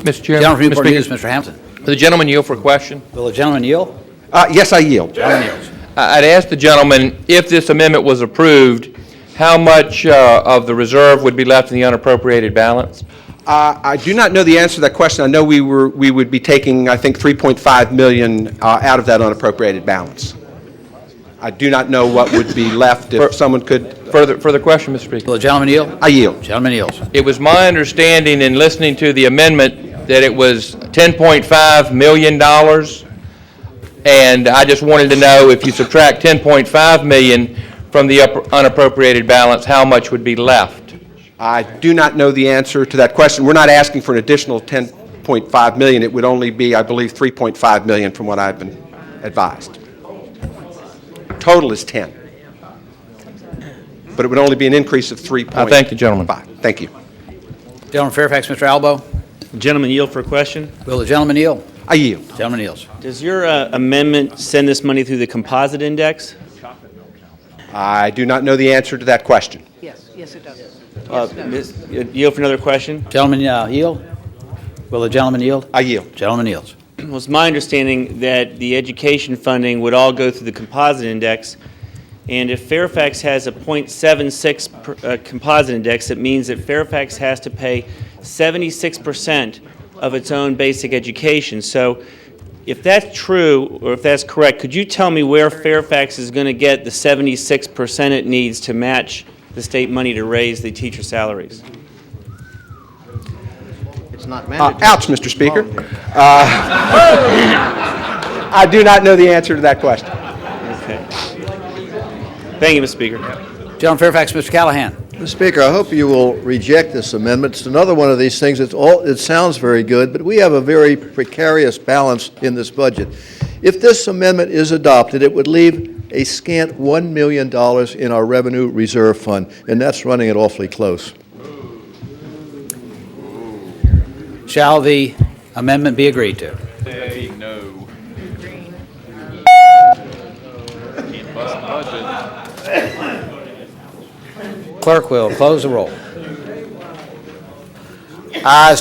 Mr. Chairman. Gentleman from Mr. Newport Speaker, News, Mr. Hampton. will the gentleman yield for a question? Will the gentleman yield? Yes, I yield. Gentleman yields. I'd ask the gentleman, if this amendment was approved, how much of the reserve would be left in the unappropriated balance? I do not know the answer to that question. I know we would be taking, I think, $3.5 million out of that unappropriated balance. I do not know what would be left if someone could. Further question, Mr. Speaker. Will the gentleman yield? I yield. Gentleman yields. It was my understanding in listening to the amendment that it was $10.5 million, and I just wanted to know if you subtract $10.5 million from the unappropriated balance, how much would be left? I do not know the answer to that question. We're not asking for an additional $10.5 million. It would only be, I believe, $3.5 million from what I've been advised. Total is 10. But it would only be an increase of 3.5. I thank the gentleman. Thank you. Gentleman from Fairfax, Mr. Albo. Gentleman yield for a question. Will the gentleman yield? I yield. Gentleman yields. Does your amendment send this money through the composite index? I do not know the answer to that question. Yes, yes, it does. Yield for another question. Gentleman yield? Will the gentleman yield? I yield. Gentleman yields. Well, it's my understanding that the education funding would all go through the composite index, and if Fairfax has a 0.76 composite index, it means that Fairfax has to pay 76% of its own basic education. So if that's true, or if that's correct, could you tell me where Fairfax is going to get the 76% it needs to match the state money to raise the teacher salaries? It's not mandatory. Ouch, Mr. Speaker. I do not know the answer to that question. Okay. Thank you, Mr. Speaker. Gentleman from Fairfax, Mr. Callahan. Mr. Speaker, I hope you will reject this amendment. It's another one of these things. It sounds very good, but we have a very precarious balance in this budget. If this amendment is adopted, it would leave a scant $1 million in our revenue reserve fund, and that's running it awfully close. Shall the amendment be agreed to? Say no. Can't bust the budget. Clerk will close the roll. Ayes